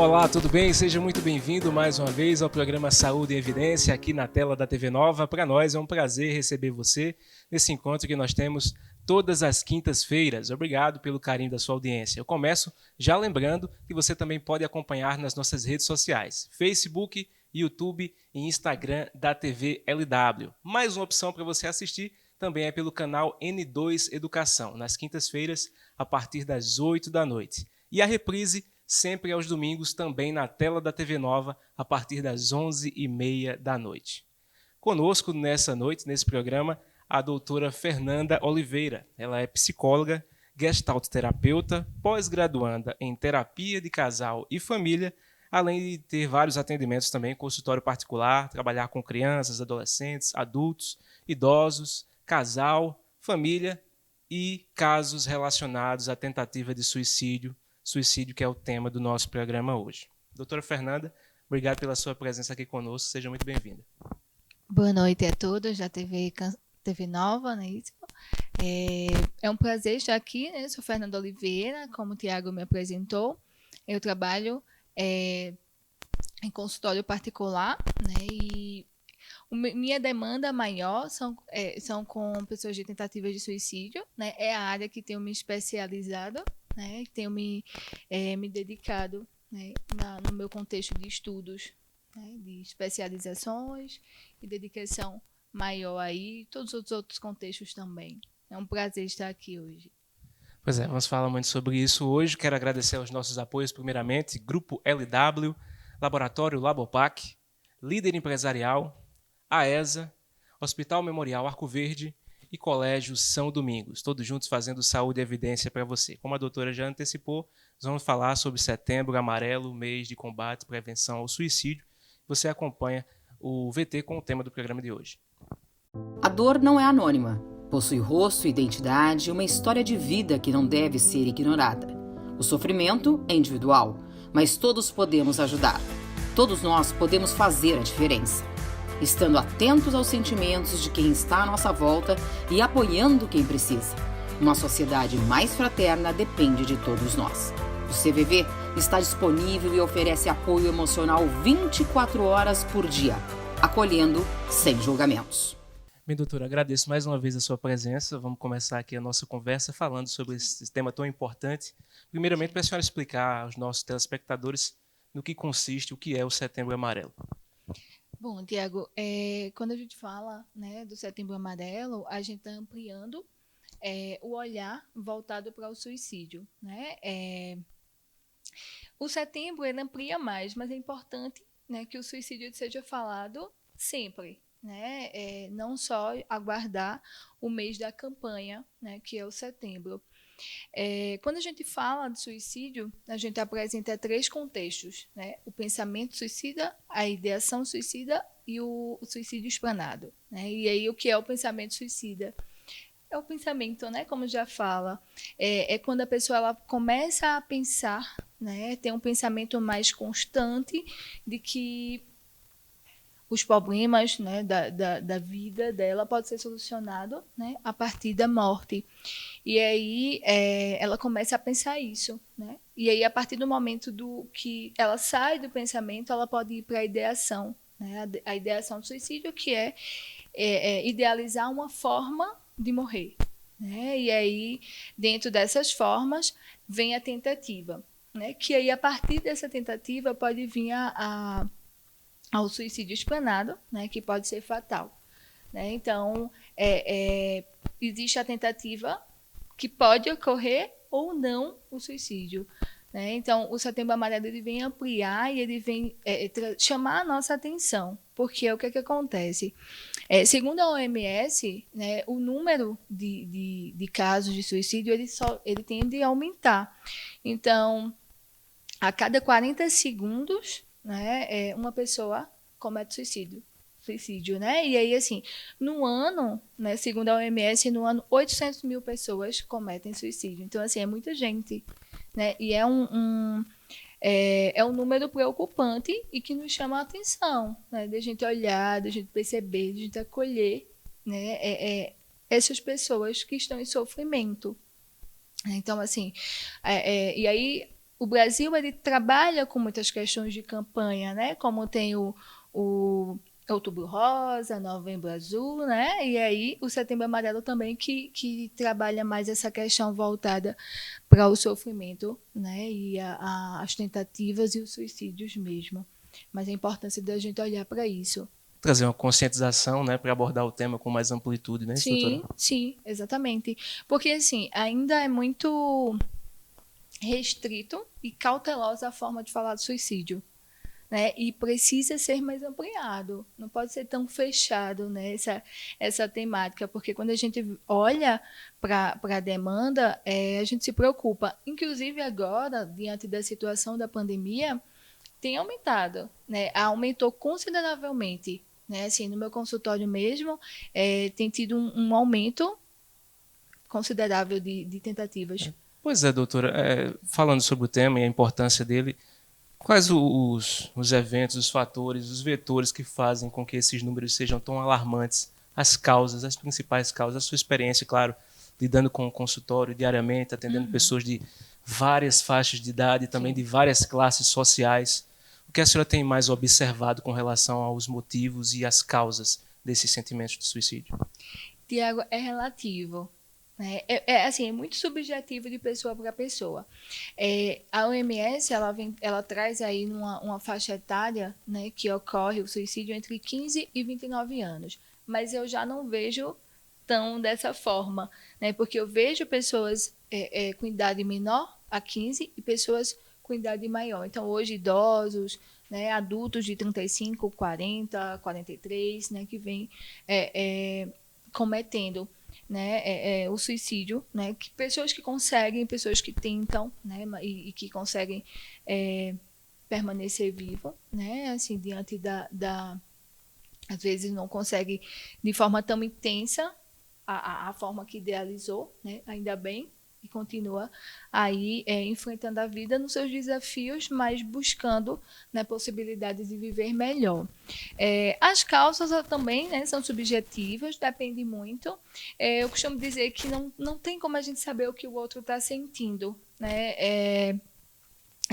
Olá, tudo bem? Seja muito bem-vindo mais uma vez ao programa Saúde em Evidência aqui na tela da TV Nova. Para nós é um prazer receber você nesse encontro que nós temos todas as quintas-feiras. Obrigado pelo carinho da sua audiência. Eu começo já lembrando que você também pode acompanhar nas nossas redes sociais, Facebook, YouTube e Instagram da TV LW. Mais uma opção para você assistir também é pelo canal N2 Educação, nas quintas-feiras, a partir das 8 da noite. E a reprise sempre aos domingos, também na tela da TV Nova, a partir das 11h30 da noite. Conosco nessa noite, nesse programa, a doutora Fernanda Oliveira. Ela é psicóloga, gestalt terapeuta, pós-graduanda em terapia de casal e família, além de ter vários atendimentos também, consultório particular, trabalhar com crianças, adolescentes, adultos, idosos, casal, família e casos relacionados à tentativa de suicídio que é o tema do nosso programa hoje. Doutora Fernanda, obrigado pela sua presença aqui conosco, seja muito bem-vinda. Boa noite a todos da TV Nova, não é isso? É um prazer estar aqui, né? Eu sou Fernanda Oliveira, como o Tiago me apresentou. Eu trabalho em consultório particular, né? E minha demanda maior são com pessoas de tentativas de suicídio, né? É a área que tenho me especializado, né? Tenho me dedicado, né? No meu contexto de estudos, né? De especializações e dedicação maior aí, todos os outros contextos também. É um prazer estar aqui hoje. Pois é, vamos falar muito sobre isso hoje. Quero agradecer aos nossos apoios, primeiramente, Grupo LW, Laboratório Labopac, Líder Empresarial, AESA, Hospital Memorial Arco Verde e Colégio São Domingos, todos juntos fazendo saúde e evidência para você. Como a doutora já antecipou, nós vamos falar sobre Setembro Amarelo, mês de combate e prevenção ao suicídio. Você acompanha o VT com o tema do programa de hoje. A dor não é anônima. Possui rosto, identidade e uma história de vida que não deve ser ignorada. O sofrimento é individual, mas todos podemos ajudar. Todos nós podemos fazer a diferença. Estando atentos aos sentimentos de quem está à nossa volta e apoiando quem precisa. Uma sociedade mais fraterna depende de todos nós. O CVV está disponível e oferece apoio emocional 24 horas por dia, acolhendo sem julgamentos. Bem, doutora, agradeço mais uma vez a sua presença. Vamos começar aqui a nossa conversa falando sobre esse tema tão importante. Primeiramente, para a senhora explicar aos nossos telespectadores no que consiste, o que é o Setembro Amarelo. Bom, Tiago, quando a gente fala, né, do Setembro Amarelo, a gente está ampliando o olhar voltado para o suicídio, né? O setembro ele amplia mais, mas é importante, né, que o suicídio seja falado sempre, né? Não só aguardar o mês da campanha, né, que é o setembro. Quando a gente fala de suicídio, a gente apresenta 3 contextos, né? O pensamento suicida, a ideação suicida e o suicídio explanado, né? E aí, o que é o pensamento suicida? É o pensamento, né? Como já fala, é quando a pessoa ela começa a pensar, né? Tem um pensamento mais constante de que os problemas, né, da vida dela pode ser solucionado, né, a partir da morte. E aí ela começa a pensar isso, né? E aí a partir do momento que ela sai do pensamento, ela pode ir para a ideação, né? A ideação do suicídio, que é idealizar uma forma de morrer, né? E aí dentro dessas formas vem a tentativa, né? Que aí a partir dessa tentativa pode vir ao suicídio explanado, né, que pode ser fatal, né? Então, existe a tentativa que pode ocorrer ou não o suicídio, né? Então, o Setembro Amarelo ele vem ampliar e ele vem chamar a nossa atenção, porque o que acontece? Segundo a OMS, né, o número de casos de suicídio ele tende a aumentar. Então, a cada 40 segundos, né, uma pessoa comete suicídio, né? E aí, assim, no ano, né, segundo a OMS, no ano, 800 mil pessoas cometem suicídio. Então, assim, é muita gente, né? E é um número preocupante e que nos chama a atenção, né? De a gente olhar, de a gente perceber, de a gente acolher, né, essas pessoas que estão em sofrimento. Então, assim, e aí o Brasil ele trabalha com muitas questões de campanha, né? Como tem o Outubro Rosa, Novembro Azul, né? E aí o Setembro Amarelo também que trabalha mais essa questão voltada para o sofrimento, né? E as tentativas e os suicídios mesmo. Mas a importância da gente olhar para isso. Trazer uma conscientização, né, para abordar o tema com mais amplitude, né, doutora? Sim, exatamente. Porque, assim, ainda é muito restrito e cautelosa a forma de falar do suicídio, né? E precisa ser mais ampliado. Não pode ser tão fechado, né, essa temática, porque quando a gente olha para a demanda, a gente se preocupa. Inclusive agora, diante da situação da pandemia, tem aumentado, né? Aumentou consideravelmente. Né? Assim, no meu consultório mesmo, tem tido um aumento considerável de tentativas. Pois é, doutora. Falando sobre o tema e a importância dele, quais os eventos, os fatores, os vetores que fazem com que esses números sejam tão alarmantes? As causas, as principais causas, a sua experiência, claro, lidando com o consultório diariamente, atendendo pessoas de várias faixas de idade, também de várias classes sociais. O que a senhora tem mais observado com relação aos motivos e às causas desses sentimentos de suicídio? Tiago, é relativo. Né? Assim, é muito subjetivo de pessoa para pessoa. A OMS ela traz aí uma faixa etária, né, que ocorre o suicídio entre 15 e 29 anos. Mas eu já não vejo tão dessa forma, né? Porque eu vejo pessoas com idade menor a 15 e pessoas com idade maior. Então, hoje, idosos, né, adultos de 35, 40, 43, né, que vêm cometendo, né, o suicídio, né, que pessoas que conseguem, pessoas que tentam, né, e que conseguem permanecer vivo, né, assim, diante às vezes não consegue de forma tão intensa a forma que idealizou, né, ainda bem, e continua aí enfrentando a vida nos seus desafios, mas buscando, né, possibilidades de viver melhor. As causas também, né, são subjetivas, depende muito. Eu costumo dizer que não tem como a gente saber o que o outro está sentindo, né?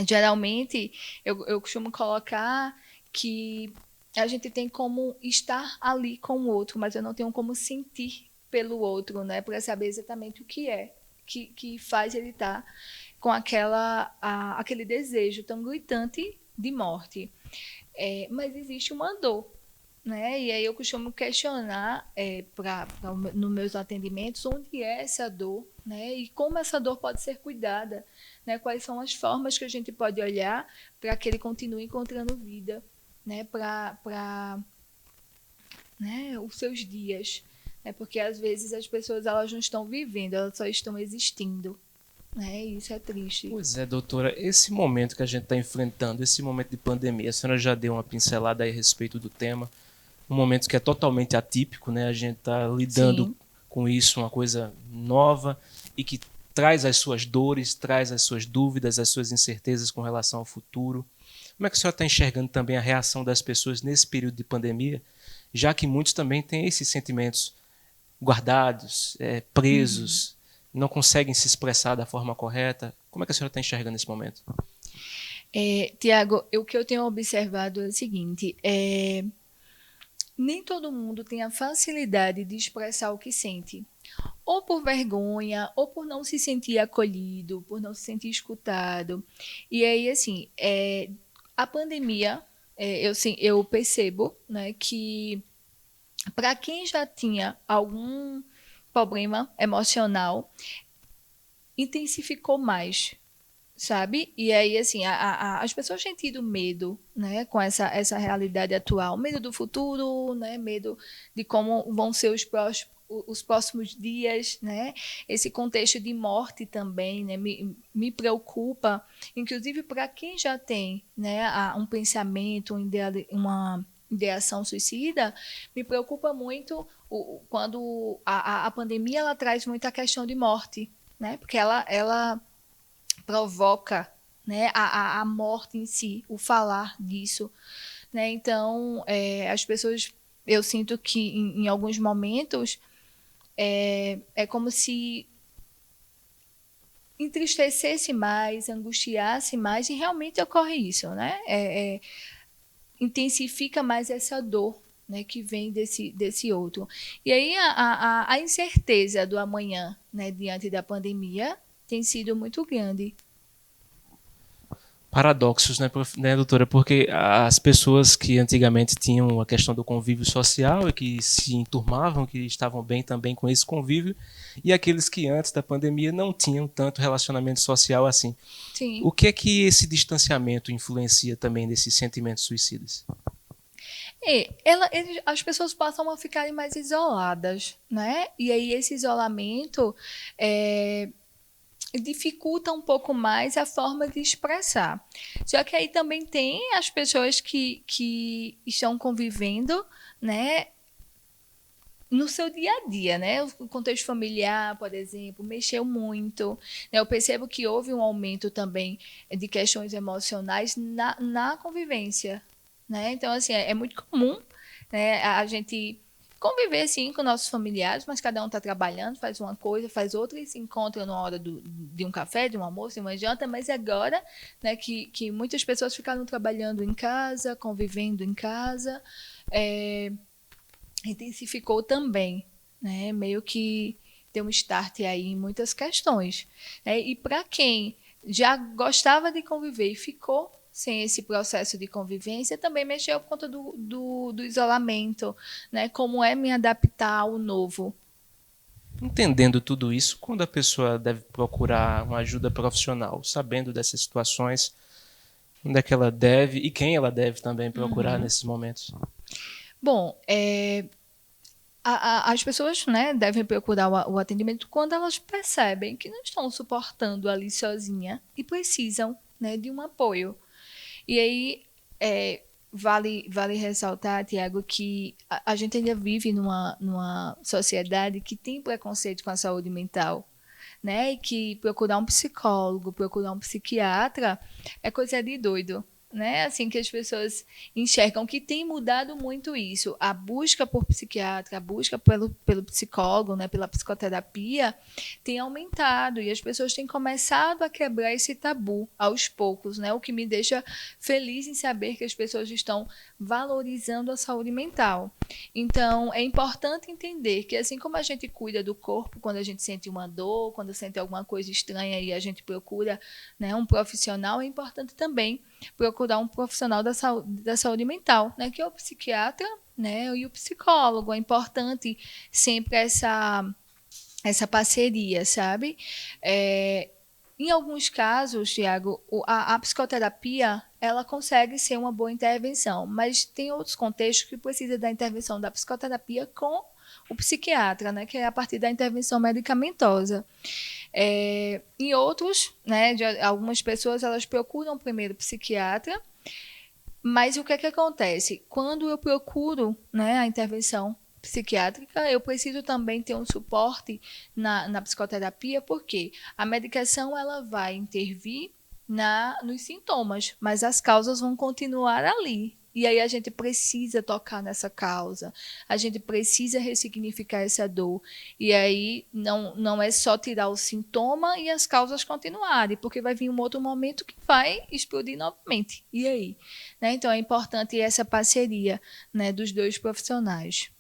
Geralmente, eu costumo colocar que a gente tem como estar ali com o outro, mas eu não tenho como sentir pelo outro, né, para saber exatamente o que é que faz ele estar com aquele desejo tão gritante de morte. Mas existe uma dor, né? E aí eu costumo questionar nos meus atendimentos onde é essa dor, né? E como essa dor pode ser cuidada, né? Quais são as formas que a gente pode olhar para que ele continue encontrando vida, né? Para né, os seus dias. Porque às vezes as pessoas elas não estão vivendo, elas só estão existindo. Né? E isso é triste. Pois é, doutora, esse momento que a gente está enfrentando, esse momento de pandemia, a senhora já deu uma pincelada aí a respeito do tema, um momento que é totalmente atípico, né? A gente está lidando com isso, uma coisa nova e que traz as suas dores, traz as suas dúvidas, as suas incertezas com relação ao futuro. Como é que a senhora está enxergando também a reação das pessoas nesse período de pandemia, já que muitos também têm esses sentimentos guardados, presos, não conseguem se expressar da forma correta? Como é que a senhora está enxergando esse momento? Tiago, o que eu tenho observado é o seguinte, nem todo mundo tem a facilidade de expressar o que sente. Ou por vergonha, ou por não se sentir acolhido, por não se sentir escutado. E aí, assim, a pandemia, eu percebo, né, que para quem já tinha algum problema emocional, intensificou mais, sabe? E aí, assim, as pessoas têm tido medo, né, com essa realidade atual, medo do futuro, né, medo de como vão ser os próximos dias, né? Esse contexto de morte também, né, me preocupa, inclusive para quem já tem, né, um pensamento, uma ideação suicida, me preocupa muito quando a pandemia ela traz muita questão de morte, né? Porque ela provoca, né, a morte em si, o falar disso, né? Então, as pessoas, eu sinto que em alguns momentos é como se entristecesse mais, angustiasse mais, e realmente ocorre isso, né? Intensifica mais essa dor, né, que vem desse outro. E aí a incerteza do amanhã, né, diante da pandemia tem sido muito grande. Paradoxos, né, doutora? Porque as pessoas que antigamente tinham a questão do convívio social e que se enturmavam, que estavam bem também com esse convívio, e aqueles que antes da pandemia não tinham tanto relacionamento social assim. Sim. O que é que esse distanciamento influencia também nesses sentimentos suicidas? As pessoas passam a ficarem mais isoladas, né? E aí esse isolamento dificulta um pouco mais a forma de expressar. Só que aí também tem as pessoas que estão convivendo, né, no seu dia a dia, né? O contexto familiar, por exemplo, mexeu muito, né? Eu percebo que houve um aumento também de questões emocionais na convivência, né? Então, assim, é muito comum, né, a gente conviver, sim, com nossos familiares, mas cada um está trabalhando, faz uma coisa, faz outra, e se encontra na hora de um café, de um almoço, de uma janta, mas agora, né, que muitas pessoas ficaram trabalhando em casa, convivendo em casa, intensificou também, né, meio que deu um start aí em muitas questões. E para quem já gostava de conviver e ficou sem esse processo de convivência, também mexeu por conta do isolamento, né? Como é me adaptar ao novo. Entendendo tudo isso, quando a pessoa deve procurar uma ajuda profissional, sabendo dessas situações, onde é que ela deve e quem ela deve também procurar nesses momentos? Bom, as pessoas, né, devem procurar o atendimento quando elas percebem que não estão suportando ali sozinha e precisam, né, de um apoio. E aí, vale ressaltar, Tiago, que a gente ainda vive numa sociedade que tem preconceito com a saúde mental, né? E que procurar um psicólogo, procurar um psiquiatra é coisa de doido, né? Assim que as pessoas enxergam, que tem mudado muito isso. A busca por psiquiatra, a busca pelo psicólogo, né, pela psicoterapia, tem aumentado e as pessoas têm começado a quebrar esse tabu aos poucos, né? O que me deixa feliz em saber que as pessoas estão valorizando a saúde mental. Então, é importante entender que assim como a gente cuida do corpo quando a gente sente uma dor, quando sente alguma coisa estranha e a gente procura, né, um profissional, é importante também procurar um profissional da saúde mental, né, que é o psiquiatra, né, e o psicólogo. É importante sempre essa parceria, sabe? Em alguns casos, Tiago, a psicoterapia ela consegue ser uma boa intervenção, mas tem outros contextos que precisa da intervenção da psicoterapia com o psiquiatra, né, que é a partir da intervenção medicamentosa. Em outros, né, algumas pessoas elas procuram primeiro o psiquiatra, mas o que é que acontece? Quando eu procuro, né, a intervenção psiquiátrica, eu preciso também ter um suporte na psicoterapia, porque a medicação ela vai intervir nos sintomas, mas as causas vão continuar ali. E aí a gente precisa tocar nessa causa, a gente precisa ressignificar essa dor. E aí não é só tirar o sintoma e as causas continuarem, porque vai vir um outro momento que vai explodir novamente. E aí? Né? Então é importante essa parceria, né, dos dois profissionais.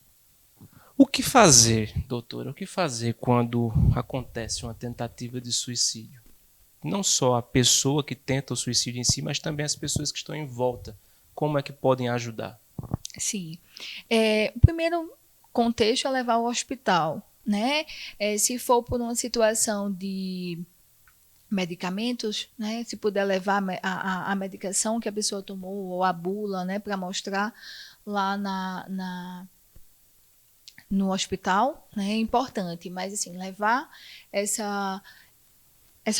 O que fazer, doutora? O que fazer quando acontece uma tentativa de suicídio? Não só a pessoa que tenta o suicídio em si, mas também as pessoas que estão em volta. Como é que podem ajudar? Sim. O primeiro contexto é levar ao hospital, né? Se for por uma situação de medicamentos, né? Se puder levar a medicação que a pessoa tomou ou a bula, né? Para mostrar lá no hospital, né? É importante, mas assim, levar essa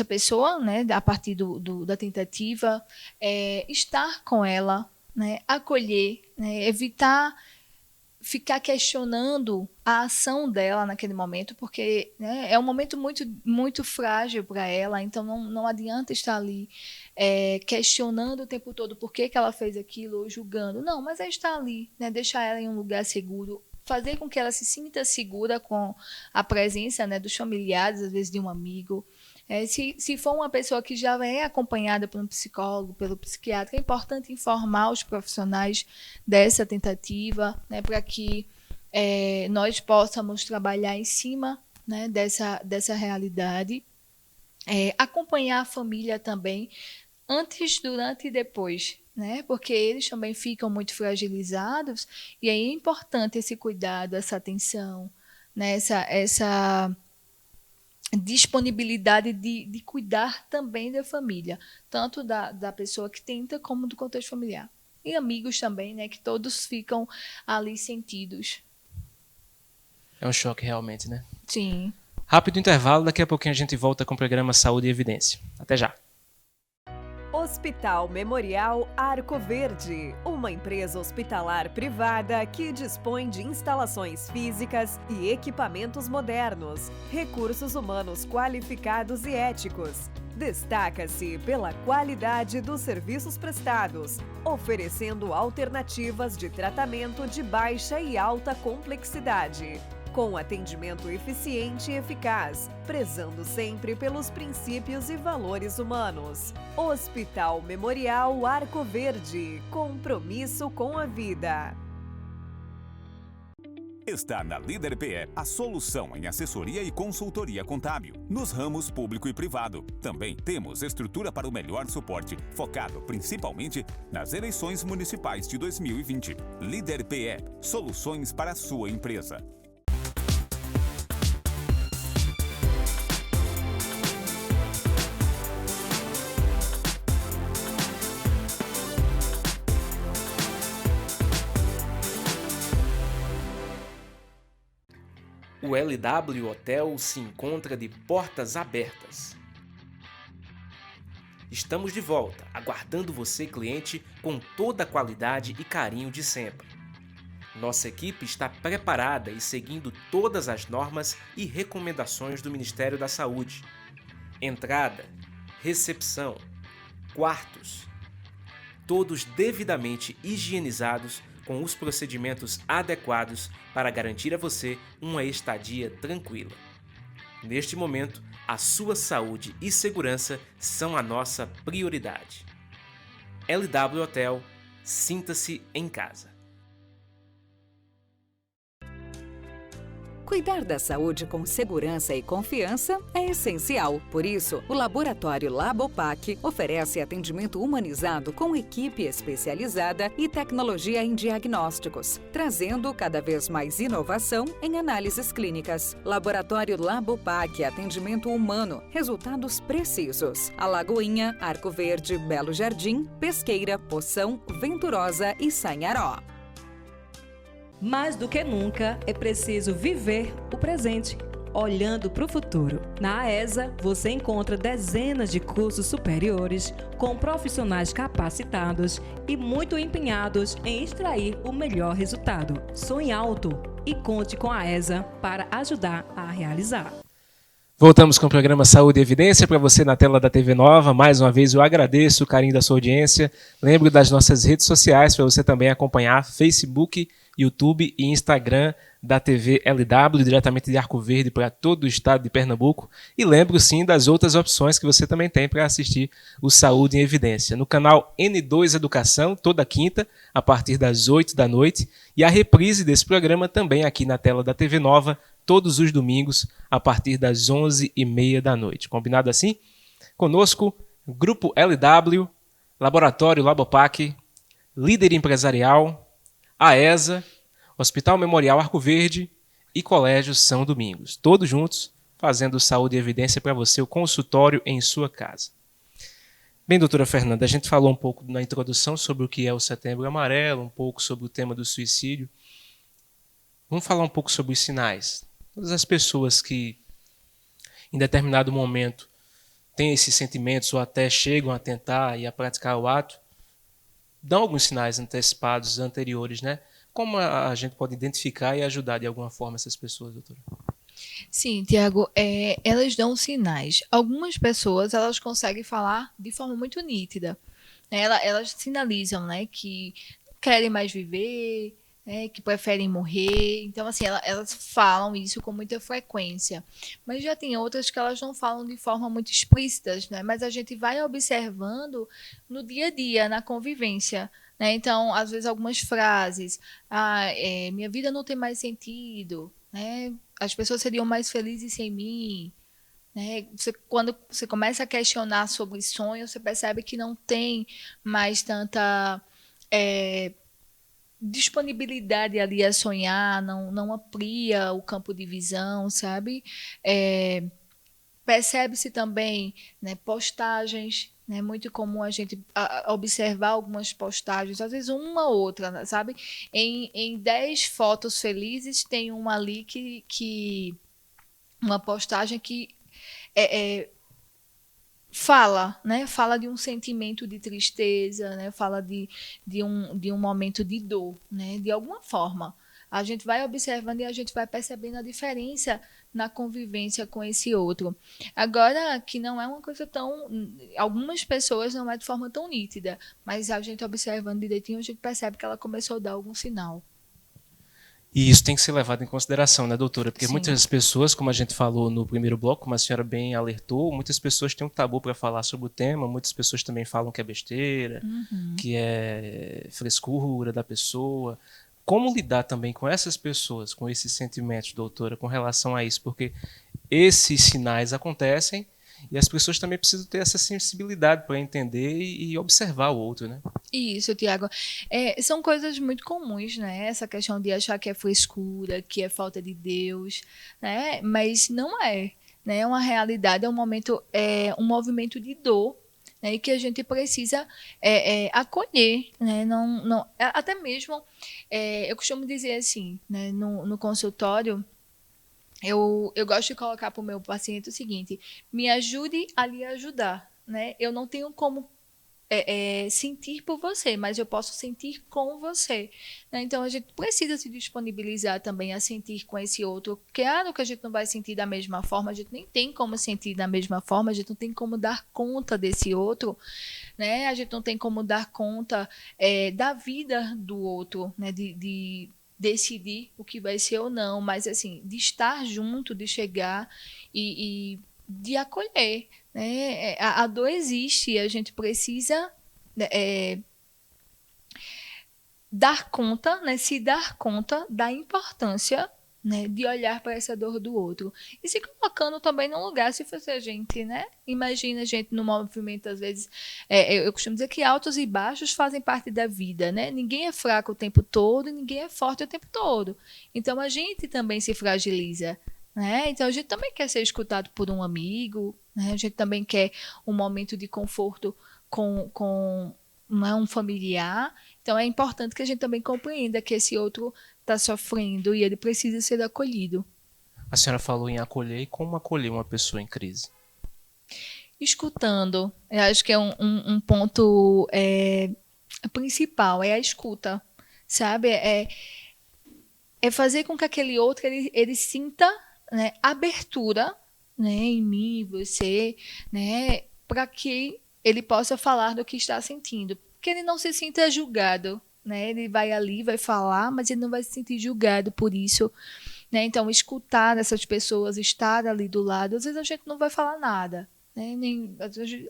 pessoa, né? A partir da tentativa, estar com ela, né, acolher, né, evitar ficar questionando a ação dela naquele momento, porque, né, é um momento muito, muito frágil para ela, então não adianta estar ali questionando o tempo todo por que ela fez aquilo ou julgando. Não, mas é estar ali, né, deixar ela em um lugar seguro, fazer com que ela se sinta segura com a presença, né, dos familiares, às vezes de um amigo, Se for uma pessoa que já é acompanhada por um psicólogo, pelo psiquiatra, é importante informar os profissionais dessa tentativa, né, para que nós possamos trabalhar em cima, né, dessa realidade. Acompanhar a família também, antes, durante e depois, né? Porque eles também ficam muito fragilizados, e aí é importante esse cuidado, essa atenção, né? Essa disponibilidade de cuidar também da família, tanto da pessoa que tenta, como do contexto familiar. E amigos também, né? Que todos ficam ali sentidos. É um choque realmente, né? Sim. Rápido intervalo, daqui a pouquinho a gente volta com o programa Saúde e Evidência. Até já. Hospital Memorial Arco Verde, uma empresa hospitalar privada que dispõe de instalações físicas e equipamentos modernos, recursos humanos qualificados e éticos. Destaca-se pela qualidade dos serviços prestados, oferecendo alternativas de tratamento de baixa e alta complexidade, com atendimento eficiente e eficaz, prezando sempre pelos princípios e valores humanos. Hospital Memorial Arco Verde, compromisso com a vida. Está na Líder PE a solução em assessoria e consultoria contábil, nos ramos público e privado. Também temos estrutura para o melhor suporte, focado principalmente nas eleições municipais de 2020. Líder PE, soluções para a sua empresa. O LW Hotel se encontra de portas abertas. Estamos de volta, aguardando você, cliente, com toda a qualidade e carinho de sempre. Nossa equipe está preparada e seguindo todas as normas e recomendações do Ministério da Saúde. Entrada, recepção, quartos, todos devidamente higienizados, com os procedimentos adequados para garantir a você uma estadia tranquila. Neste momento, a sua saúde e segurança são a nossa prioridade. LW Hotel, sinta-se em casa. Cuidar da saúde com segurança e confiança é essencial. Por isso, o Laboratório Labopac oferece atendimento humanizado com equipe especializada e tecnologia em diagnósticos, trazendo cada vez mais inovação em análises clínicas. Laboratório Labopac, atendimento humano, resultados precisos. Alagoinha, Arco Verde, Belo Jardim, Pesqueira, Poção, Venturosa e Sanharó. Mais do que nunca, é preciso viver o presente, olhando para o futuro. Na AESA, você encontra dezenas de cursos superiores com profissionais capacitados e muito empenhados em extrair o melhor resultado. Sonhe alto e conte com a AESA para ajudar a realizar. Voltamos com o programa Saúde e Evidência para você na tela da TV Nova. Mais uma vez eu agradeço o carinho da sua audiência. Lembro das nossas redes sociais para você também acompanhar: Facebook, YouTube e Instagram da TV LW, diretamente de Arco Verde para todo o estado de Pernambuco. E lembro sim das outras opções que você também tem para assistir o Saúde em Evidência. No canal N2 Educação, toda quinta, a partir das 8 da noite. E a reprise desse programa também aqui na tela da TV Nova, todos os domingos, a partir das 11h30 da noite. Combinado assim? Conosco, Grupo LW, Laboratório Labopac, Líder Empresarial, AESA, Hospital Memorial Arco Verde e Colégio São Domingos. Todos juntos, fazendo saúde e evidência para você, o consultório em sua casa. Bem, doutora Fernanda, a gente falou um pouco na introdução sobre o que é o Setembro Amarelo, um pouco sobre o tema do suicídio. Vamos falar um pouco sobre os sinais. Todas as pessoas que, em determinado momento, têm esses sentimentos ou até chegam a tentar e a praticar o ato, dão alguns sinais antecipados, anteriores, né? Como a gente pode identificar e ajudar de alguma forma essas pessoas, doutora? Sim, Tiago, elas dão sinais. Algumas pessoas, elas conseguem falar de forma muito nítida. Elas sinalizam, né, que não querem mais viver, né, que preferem morrer. Então, assim, elas falam isso com muita frequência. Mas já tem outras que elas não falam de forma muito explícita, né? Mas a gente vai observando no dia a dia, na convivência. Né? Então, às vezes, algumas frases. Minha vida não tem mais sentido. Né? As pessoas seriam mais felizes sem mim. Né? Quando você começa a questionar sobre sonhos, você percebe que não tem mais tanta disponibilidade ali a sonhar, não amplia o campo de visão, sabe? Percebe-se também, né, postagens, né, muito comum a gente observar algumas postagens, às vezes uma ou outra, né, sabe? Em 10 fotos felizes, tem uma ali uma postagem que fala, né? Fala de um sentimento de tristeza, né? Fala de um momento de dor, né? De alguma forma. A gente vai observando e a gente vai percebendo a diferença na convivência com esse outro. Agora, que não é uma coisa tão... Algumas pessoas não é de forma tão nítida, mas a gente observando direitinho, a gente percebe que ela começou a dar algum sinal. E isso tem que ser levado em consideração, né, doutora? Porque Sim. muitas pessoas, como a gente falou no primeiro bloco, como a senhora bem alertou, muitas pessoas têm um tabu para falar sobre o tema, muitas pessoas também falam que é besteira, que é frescura da pessoa. Como lidar também com essas pessoas, com esses sentimentos, doutora, com relação a isso? Porque esses sinais acontecem e as pessoas também precisam ter essa sensibilidade para entender e observar o outro, né? Isso, Tiago. São coisas muito comuns, né? Essa questão de achar que é frescura, que é falta de Deus, né? Mas não é, né? É uma realidade, é um momento, um movimento de dor, né? E que a gente precisa acolher, né? Até mesmo, eu costumo dizer assim, né? No consultório, eu gosto de colocar para o meu paciente o seguinte: me ajude a lhe ajudar, né? Eu não tenho como sentir por você, mas eu posso sentir com você. Né? Então, a gente precisa se disponibilizar também a sentir com esse outro. Claro que a gente não vai sentir da mesma forma, a gente nem tem como sentir da mesma forma, a gente não tem como dar conta desse outro, né? A gente não tem como dar conta da vida do outro, né? De decidir o que vai ser ou não, mas assim, de estar junto, de chegar e de acolher. Né? A dor existe e a gente precisa dar conta, né? Se dar conta da importância, né? De olhar para essa dor do outro. E se colocando também no lugar, se fosse a gente, né? Imagina a gente no movimento, às vezes, eu costumo dizer que altos e baixos fazem parte da vida, né? Ninguém é fraco o tempo todo e ninguém é forte o tempo todo. Então, a gente também se fragiliza. Né? Então, a gente também quer ser escutado por um amigo, né? A gente também quer um momento de conforto com um familiar. Então, é importante que a gente também compreenda que esse outro está sofrendo e ele precisa ser acolhido. A senhora falou em acolher, e como acolher uma pessoa em crise? Escutando. Eu acho que é um ponto principal, é a escuta, sabe? É fazer com que aquele outro ele sinta, né, abertura, né, em mim, você, né, para que ele possa falar do que está sentindo, que ele não se sinta julgado, né? Ele vai ali, vai falar, mas ele não vai se sentir julgado por isso, né? Então, escutar essas pessoas, estar ali do lado, às vezes a gente não vai falar nada, né?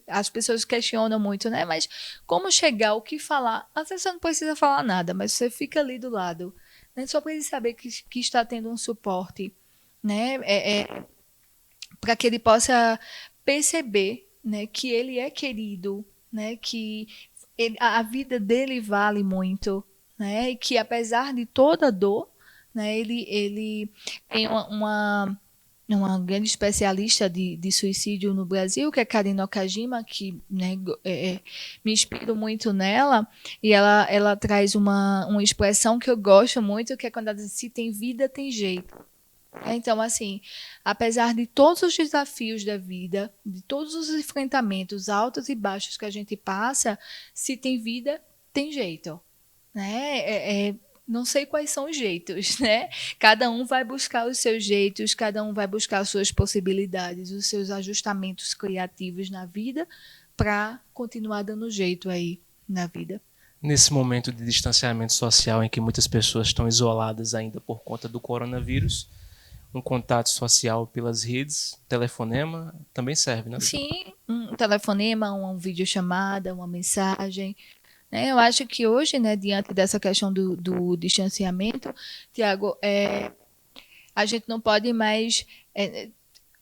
As pessoas questionam muito, né? Mas como chegar, o que falar? Às vezes você não precisa falar nada, mas você fica ali do lado, né? Só para ele saber que está tendo um suporte, né? Para que ele possa perceber, né, que ele é querido, né, que a vida dele vale muito, né, e que apesar de toda a dor, né, ele tem uma grande especialista de suicídio no Brasil, que é Karina Okajima, que, né, me inspiro muito nela, e ela traz uma expressão que eu gosto muito, que é quando ela diz: se tem vida, tem jeito. Então, assim, apesar de todos os desafios da vida, de todos os enfrentamentos altos e baixos que a gente passa, se tem vida, tem jeito. Né? Não sei quais são os jeitos, né? Cada um vai buscar os seus jeitos, cada um vai buscar as suas possibilidades, os seus ajustamentos criativos na vida para continuar dando jeito aí na vida. Nesse momento de distanciamento social em que muitas pessoas estão isoladas ainda por conta do coronavírus, um contato social pelas redes, telefonema, também serve, né? Sim, um telefonema, uma videochamada, uma mensagem, né? Eu acho que hoje, né, diante dessa questão do distanciamento, Tiago, a gente não pode mais.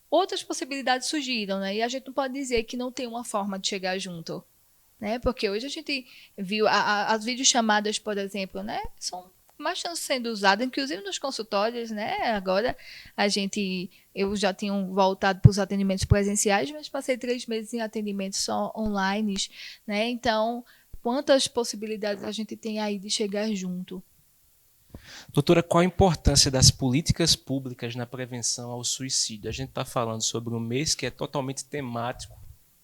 Outras possibilidades surgiram, né? E a gente não pode dizer que não tem uma forma de chegar junto, né? Porque hoje a gente viu as videochamadas, por exemplo, né? São mais estão sendo usadas, inclusive nos consultórios, né? Agora eu já tinha voltado para os atendimentos presenciais, mas passei 3 meses em atendimentos só online, né? Então, quantas possibilidades a gente tem aí de chegar junto? Doutora, qual a importância das políticas públicas na prevenção ao suicídio? A gente está falando sobre um mês que é totalmente temático,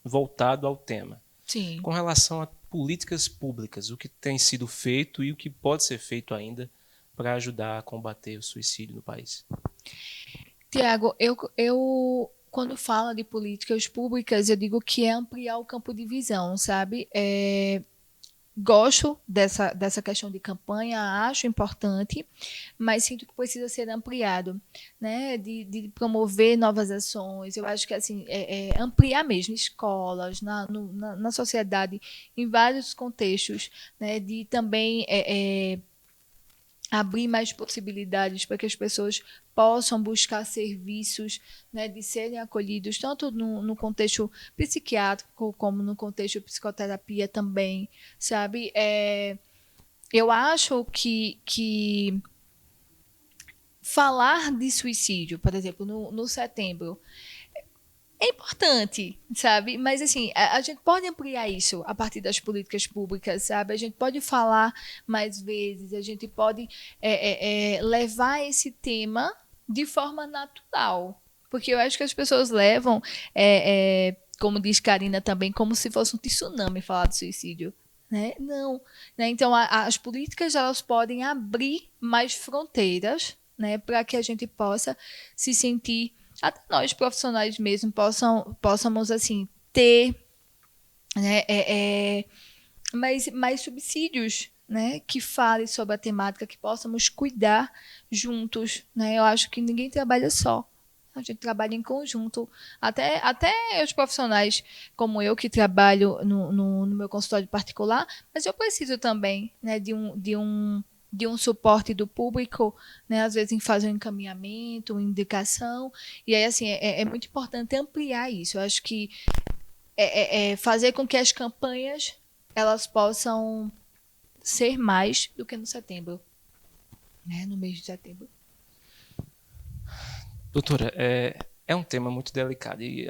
voltado ao tema. Sim. Com relação a políticas públicas, o que tem sido feito e o que pode ser feito ainda para ajudar a combater o suicídio no país? Tiago, eu quando falo de políticas públicas, eu digo que é ampliar o campo de visão, sabe? Gosto dessa questão de campanha, acho importante, mas sinto que precisa ser ampliado, né? De promover novas ações. Eu acho que assim, ampliar mesmo escolas, na sociedade, em vários contextos, né? De também abrir mais possibilidades para que as pessoas possam buscar serviços, né, de serem acolhidos, tanto no contexto psiquiátrico como no contexto de psicoterapia também, sabe? Eu acho que falar de suicídio, por exemplo, no setembro, é importante, sabe? Mas, assim, a gente pode ampliar isso a partir das políticas públicas, sabe? A gente pode falar mais vezes, a gente pode levar esse tema de forma natural. Porque eu acho que as pessoas levam, como diz Karina também, como se fosse um tsunami falar de suicídio. Né? Não. Né? Então, as políticas elas podem abrir mais fronteiras, né, para que a gente possa se sentir, até nós profissionais mesmo possamos assim ter, né, mais subsídios, né, que falem sobre a temática, que possamos cuidar juntos, né? Eu acho que ninguém trabalha só, a gente trabalha em conjunto, até os profissionais como eu que trabalho no meu consultório particular, mas eu preciso também, né, de um suporte do público, né, às vezes em fazer um encaminhamento, uma indicação, e aí assim, é muito importante ampliar isso. Eu acho que fazer com que as campanhas elas possam ser mais do que no setembro, né, no mês de setembro. Doutora, é um tema muito delicado e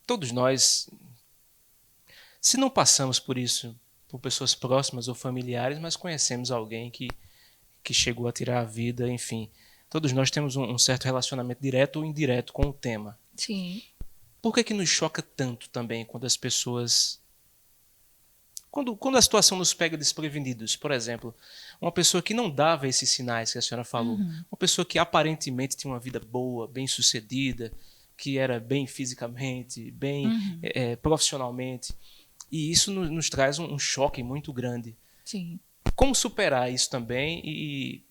todos nós, se não passamos por isso, por pessoas próximas ou familiares, mas conhecemos alguém que chegou a tirar a vida, enfim. Todos nós temos um certo relacionamento direto ou indireto com o tema. Sim. Por que nos choca tanto também quando as pessoas... Quando a situação nos pega desprevenidos? Por exemplo, uma pessoa que não dava esses sinais que a senhora falou, uma pessoa que aparentemente tinha uma vida boa, bem-sucedida, que era bem fisicamente, bem profissionalmente, e isso nos traz um choque muito grande. Sim. Como superar isso também e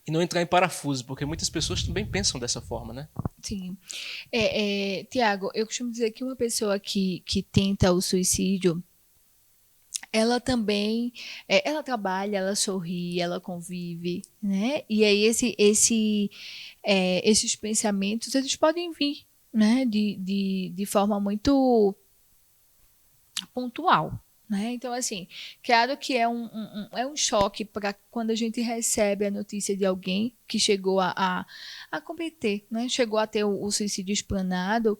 não entrar em parafuso, porque muitas pessoas também pensam dessa forma, né? Sim. Tiago, eu costumo dizer que uma pessoa que tenta o suicídio, ela também, ela trabalha, ela sorri, ela convive, né? E aí esses pensamentos, eles podem vir, né? De forma muito pontual. Né? Então, assim, claro que é um choque para quando a gente recebe a notícia de alguém que chegou a cometer, né? Chegou a ter o suicídio explanado.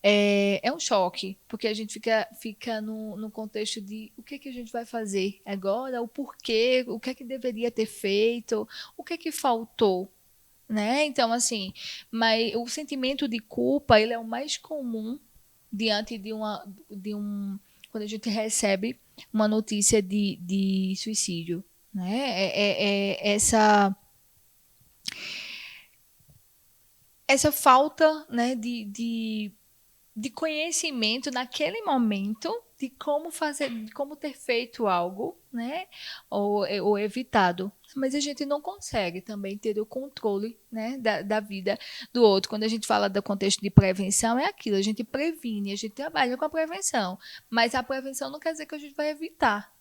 É um choque, porque a gente fica no contexto de o que a gente vai fazer agora, o porquê, o que deveria ter feito, o que faltou. Né? Então, assim, mas o sentimento de culpa ele é o mais comum diante de quando a gente recebe uma notícia de suicídio, né? Essa falta, né, de de conhecimento naquele momento de como fazer, de como ter feito algo, né, ou evitado. Mas a gente não consegue também ter o controle, né, da vida do outro. Quando a gente fala do contexto de prevenção, é aquilo, a gente previne, a gente trabalha com a prevenção. Mas a prevenção não quer dizer que a gente vai evitar,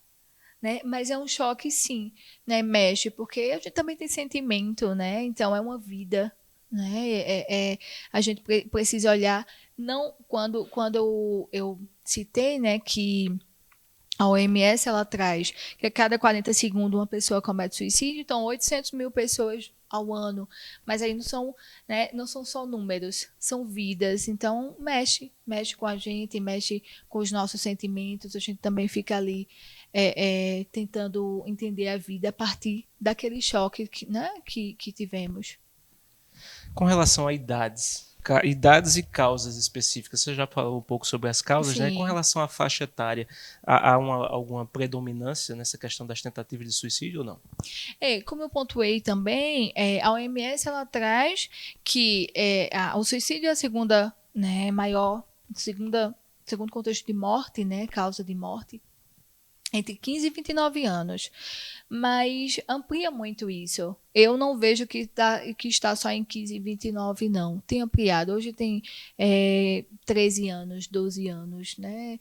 né? Mas é um choque, sim, né? Mexe, porque a gente também tem sentimento, né? Então é uma vida, né? A gente precisa olhar, não quando eu citei, né, que a OMS ela traz que a cada 40 segundos uma pessoa comete suicídio, então 800 mil pessoas ao ano, mas aí não são, né, não são só números, são vidas, então mexe com a gente, mexe com os nossos sentimentos, a gente também fica ali tentando entender a vida a partir daquele choque né, que tivemos. Com relação a idades e causas específicas, você já falou um pouco sobre as causas, Sim. né? Com relação à faixa etária, há alguma predominância nessa questão das tentativas de suicídio ou não? Como eu pontuei também, a OMS ela traz que o suicídio é a segunda, né, segundo contexto de morte, né, causa de morte, entre 15 e 29 anos. Mas amplia muito isso. Eu não vejo que está só em 15 e 29, não. Tem ampliado. Hoje tem 13 anos, 12 anos, né?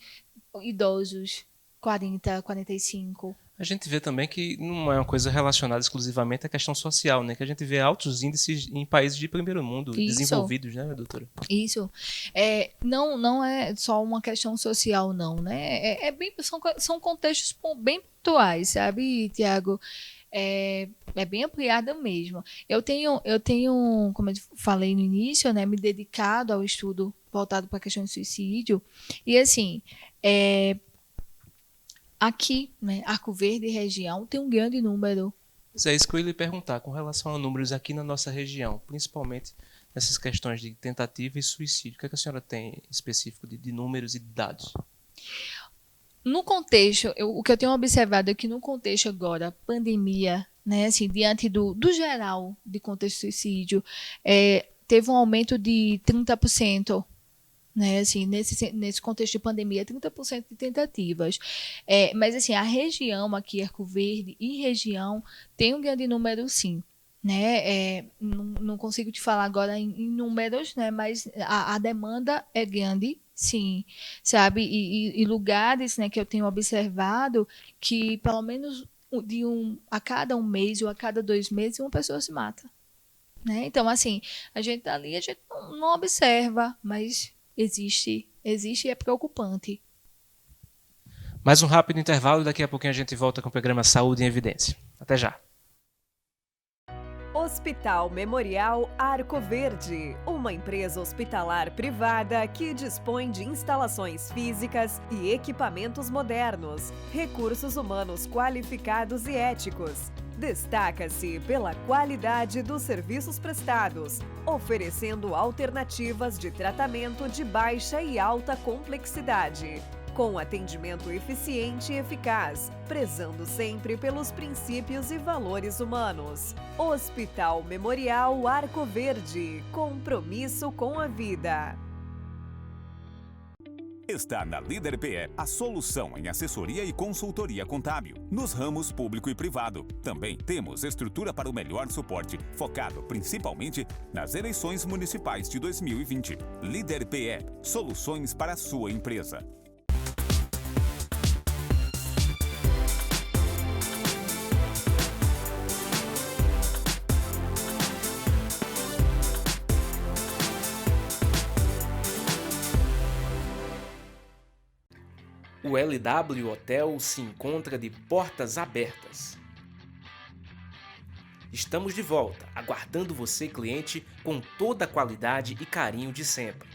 Idosos, 40, 45. A gente vê também que não é uma coisa relacionada exclusivamente à questão social, né? Que a gente vê altos índices em países de primeiro mundo, Isso. desenvolvidos, né, doutora? Isso. Não é só uma questão social, não, né? São contextos bem pontuais, sabe, Tiago? É bem ampliada mesmo. Eu tenho, como eu falei no início, né, me dedicado ao estudo voltado para a questão de suicídio. E, assim, aqui, né, Arco Verde região, tem um grande número. É isso que eu ia lhe perguntar, com relação a números aqui na nossa região, principalmente nessas questões de tentativa e suicídio. O que a senhora tem específico de números e de dados? No contexto, o que eu tenho observado é que no contexto agora, pandemia, né, assim, diante do geral de contexto de suicídio, teve um aumento de 30%. Né, assim, nesse contexto de pandemia, 30% de tentativas. Mas assim, a região aqui, Arco Verde e região, tem um grande número, sim. Né? Não consigo te falar agora em números, né? Mas a demanda é grande, sim. Sabe? E lugares, né, que eu tenho observado que pelo menos a cada um mês ou a cada 2 meses uma pessoa se mata. Né? Então, assim, a gente tá ali, a gente não observa, mas existe e é preocupante. Mais um rápido intervalo e daqui a pouquinho a gente volta com o programa Saúde em Evidência. Até já. Hospital Memorial Arco Verde, uma empresa hospitalar privada que dispõe de instalações físicas e equipamentos modernos, recursos humanos qualificados e éticos. Destaca-se pela qualidade dos serviços prestados, oferecendo alternativas de tratamento de baixa e alta complexidade, com atendimento eficiente e eficaz, prezando sempre pelos princípios e valores humanos. Hospital Memorial Arco Verde, compromisso com a vida. Está na Líder PE a solução em assessoria e consultoria contábil, nos ramos público e privado. Também temos estrutura para o melhor suporte, focado principalmente nas eleições municipais de 2020. Líder PE, soluções para a sua empresa. O LW Hotel se encontra de portas abertas. Estamos de volta, aguardando você, cliente, com toda a qualidade e carinho de sempre.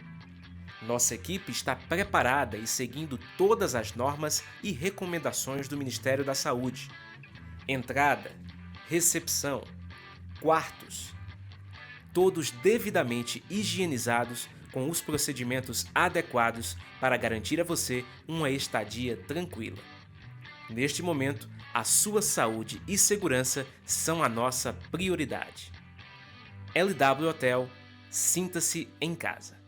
Nossa equipe está preparada e seguindo todas as normas e recomendações do Ministério da Saúde. Entrada, recepção, quartos, todos devidamente higienizados com os procedimentos adequados para garantir a você uma estadia tranquila. Neste momento, a sua saúde e segurança são a nossa prioridade. LW Hotel, sinta-se em casa.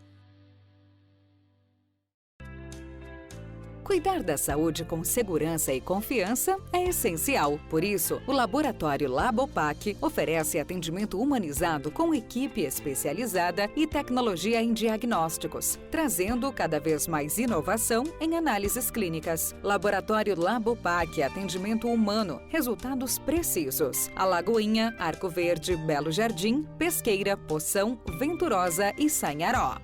Cuidar da saúde com segurança e confiança é essencial. Por isso, o Laboratório Labopac oferece atendimento humanizado com equipe especializada e tecnologia em diagnósticos, trazendo cada vez mais inovação em análises clínicas. Laboratório Labopac, atendimento humano, resultados precisos. Alagoinha, Arco Verde, Belo Jardim, Pesqueira, Poção, Venturosa e Sanharó.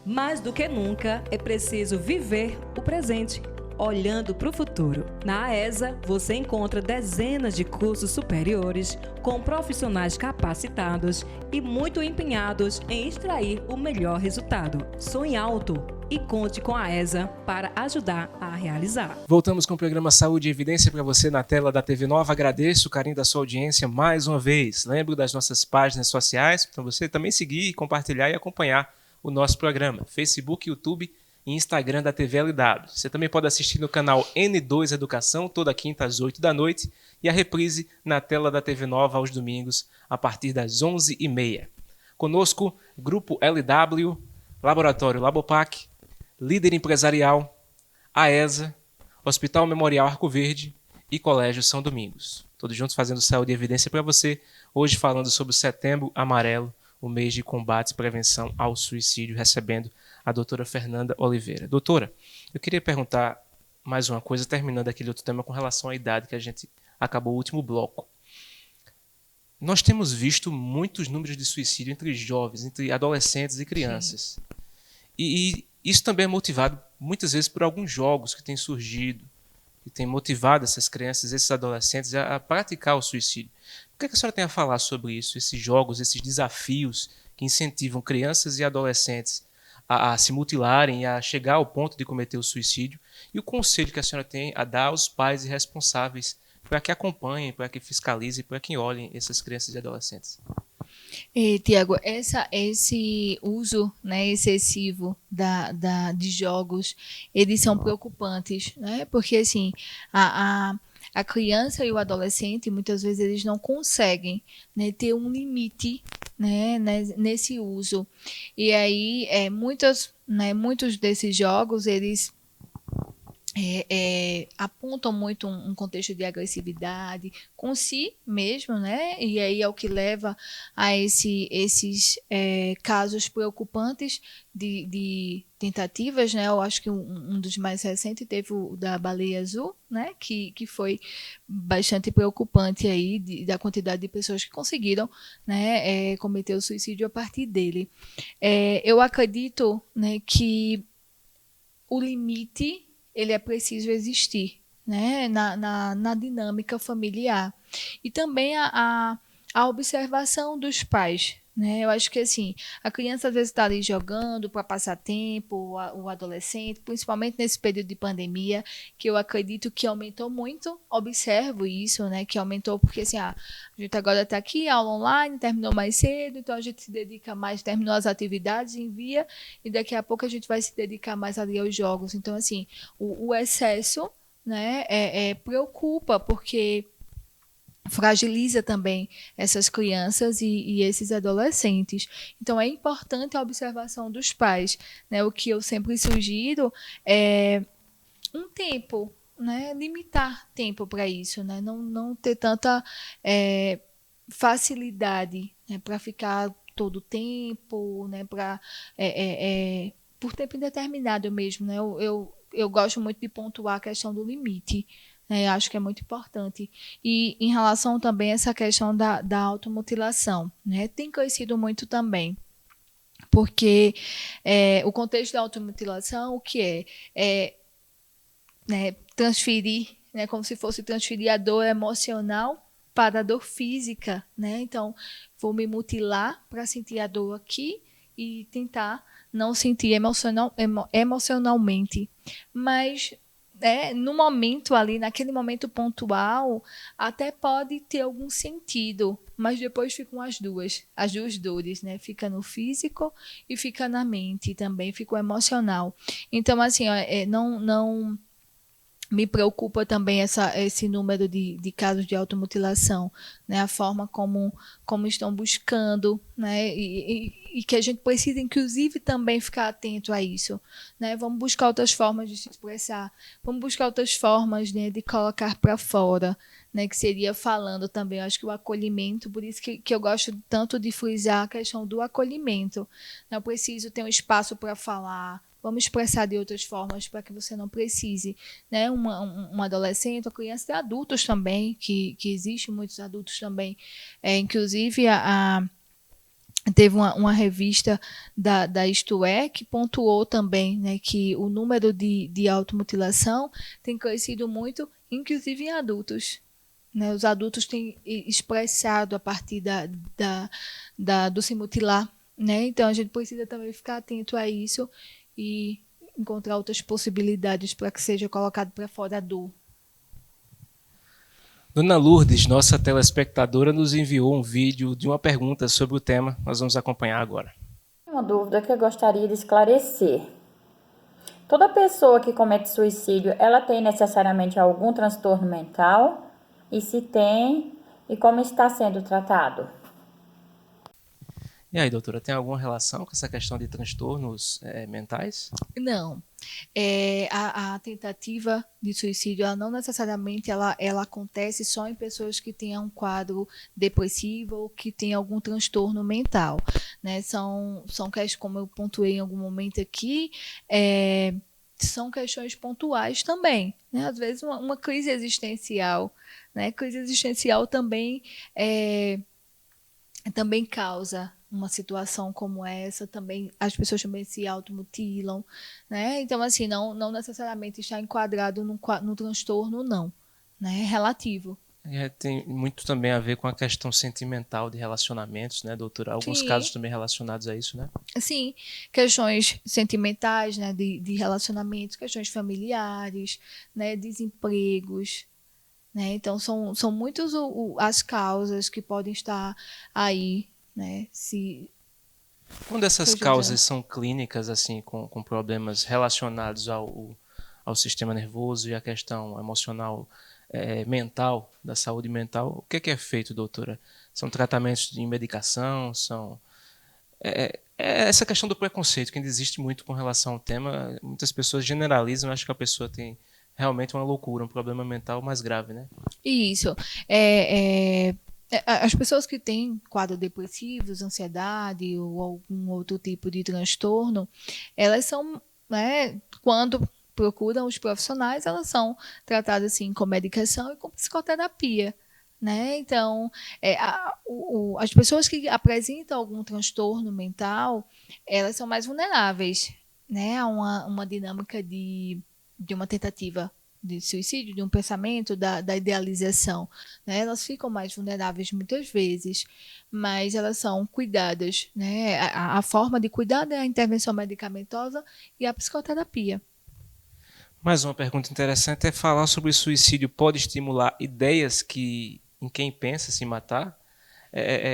Mais do que nunca, é preciso viver o presente, olhando para o futuro. Na AESA, você encontra dezenas de cursos superiores com profissionais capacitados e muito empenhados em extrair o melhor resultado. Sonhe alto e conte com a AESA para ajudar a realizar. Voltamos com o programa Saúde e Evidência para você na tela da TV Nova. Agradeço o carinho da sua audiência mais uma vez. Lembro das nossas páginas sociais para você também seguir, compartilhar e acompanhar o nosso programa, Facebook, YouTube e Instagram da TV LW. Você também pode assistir no canal N2 Educação, toda quinta às 8 da noite, e a reprise na tela da TV Nova aos domingos, a partir das 11h30. Conosco, Grupo LW, Laboratório Labopac, Líder Empresarial, AESA, Hospital Memorial Arco Verde e Colégio São Domingos. Todos juntos fazendo saúde e evidência para você, hoje falando sobre o Setembro Amarelo, o mês de combate e prevenção ao suicídio, recebendo a doutora Fernanda Oliveira. Doutora, eu queria perguntar mais uma coisa, terminando aquele outro tema com relação à idade que a gente acabou o último bloco. Nós temos visto muitos números de suicídio entre jovens, entre adolescentes e crianças. E isso também é motivado muitas vezes por alguns jogos que têm surgido, que têm motivado essas crianças, esses adolescentes a praticar o suicídio. O que a senhora tem a falar sobre isso, esses jogos, esses desafios que incentivam crianças e adolescentes a se mutilarem e a chegar ao ponto de cometer o suicídio? E o conselho que a senhora tem a dar aos pais e responsáveis para que acompanhem, para que fiscalizem, para que olhem essas crianças e adolescentes? Tiago, esse uso, né, excessivo de jogos, eles são preocupantes, né? Porque assim, a criança e o adolescente, muitas vezes, eles não conseguem, né, ter um limite, né, nesse uso. E aí, muitos desses jogos, eles apontam muito um contexto de agressividade com si mesmo, né? E aí é o que leva a esses casos preocupantes de tentativas, né? Eu acho que um dos mais recentes teve o da baleia azul, né? Que foi bastante preocupante aí da quantidade de pessoas que conseguiram, né, cometer o suicídio a partir dele. Eu acredito, né, que o limite ele é preciso existir, né, na dinâmica familiar. E também a observação dos pais, né? Eu acho que assim, a criança às vezes está ali jogando para passar tempo, o adolescente, principalmente nesse período de pandemia, que eu acredito que aumentou muito, observo isso, né, que aumentou porque assim, a gente agora está aqui, aula online, terminou mais cedo, então a gente se dedica mais, terminou as atividades, envia, e daqui a pouco a gente vai se dedicar mais ali aos jogos. Então assim, o excesso, né, preocupa, porque fragiliza também essas crianças e esses adolescentes. Então, é importante a observação dos pais, né? O que eu sempre sugiro é um tempo, né? Limitar tempo para isso, né? Não ter tanta facilidade, né? Para ficar todo o tempo, né? Por tempo indeterminado mesmo, né? Eu gosto muito de pontuar a questão do limite. Acho que é muito importante. E em relação também a essa questão da automutilação, né? Tem crescido muito também, porque o contexto da automutilação, o que né, transferir, né, como se fosse transferir a dor emocional para a dor física, né? Então, vou me mutilar para sentir a dor aqui e tentar não sentir emocionalmente. Mas no momento ali, naquele momento pontual, até pode ter algum sentido, mas depois ficam as duas dores, né? Fica no físico e fica na mente também, fica o emocional. Então, assim, Me preocupa também esse número de casos de automutilação, né? A forma como estão buscando, né? E que a gente precisa, inclusive, também ficar atento a isso, né? Vamos buscar outras formas de se expressar, vamos buscar outras formas, né, de colocar para fora, né? Que seria falando também, eu acho que o acolhimento, por isso que eu gosto tanto de frisar a questão do acolhimento. Eu preciso ter um espaço para falar. Vamos expressar de outras formas para que você não precise, né? Um adolescente, uma criança, e adultos também, que existe muitos adultos também. Inclusive, teve uma revista da Isto É que pontuou também, né, que o número de automutilação tem crescido muito, inclusive em adultos. Né? Os adultos têm expressado a partir do se mutilar. Né? Então, a gente precisa também ficar atento a isso e encontrar outras possibilidades para que seja colocado para fora a dor. Dona Lourdes, nossa telespectadora, nos enviou um vídeo de uma pergunta sobre o tema. Nós vamos acompanhar agora. Uma dúvida que eu gostaria de esclarecer. Toda pessoa que comete suicídio, ela tem necessariamente algum transtorno mental? E se tem, e como está sendo tratado? E aí, doutora, tem alguma relação com essa questão de transtornos mentais? Não. A tentativa de suicídio, ela não necessariamente ela acontece só em pessoas que tenham um quadro depressivo ou que tenham algum transtorno mental. Né? São questões, como eu pontuei em algum momento aqui, são questões pontuais também. Né? Às vezes, uma crise existencial. Né? Crise existencial também causa uma situação como essa, também as pessoas também se automutilam, né? Então, assim, não necessariamente está enquadrado no transtorno, não, né? É relativo. Tem muito também a ver com a questão sentimental de relacionamentos, né, doutora? Alguns Sim. casos também relacionados a isso, né? Sim, questões sentimentais, né, de relacionamentos, questões familiares, né, desempregos, né? Então, são muitas as causas que podem estar aí, né? Quando essas causas são clínicas, assim, com problemas relacionados ao sistema nervoso e à questão emocional, mental, da saúde mental, o que é feito, doutora? São tratamentos de medicação? Essa questão do preconceito que ainda existe muito com relação ao tema. Muitas pessoas generalizam, acham que a pessoa tem realmente uma loucura, um problema mental mais grave, né? Isso. As pessoas que têm quadros depressivos, ansiedade ou algum outro tipo de transtorno, elas são, né, quando procuram os profissionais, elas são tratadas assim com medicação e com psicoterapia. Né? Então, as pessoas que apresentam algum transtorno mental, elas são mais vulneráveis, né, a uma dinâmica de uma tentativa de suicídio, de um pensamento, da idealização. Né? Elas ficam mais vulneráveis muitas vezes, mas elas são cuidadas. Né? A forma de cuidar é a intervenção medicamentosa e a psicoterapia. Mais uma pergunta interessante é falar sobre o suicídio pode estimular ideias em quem pensa se matar?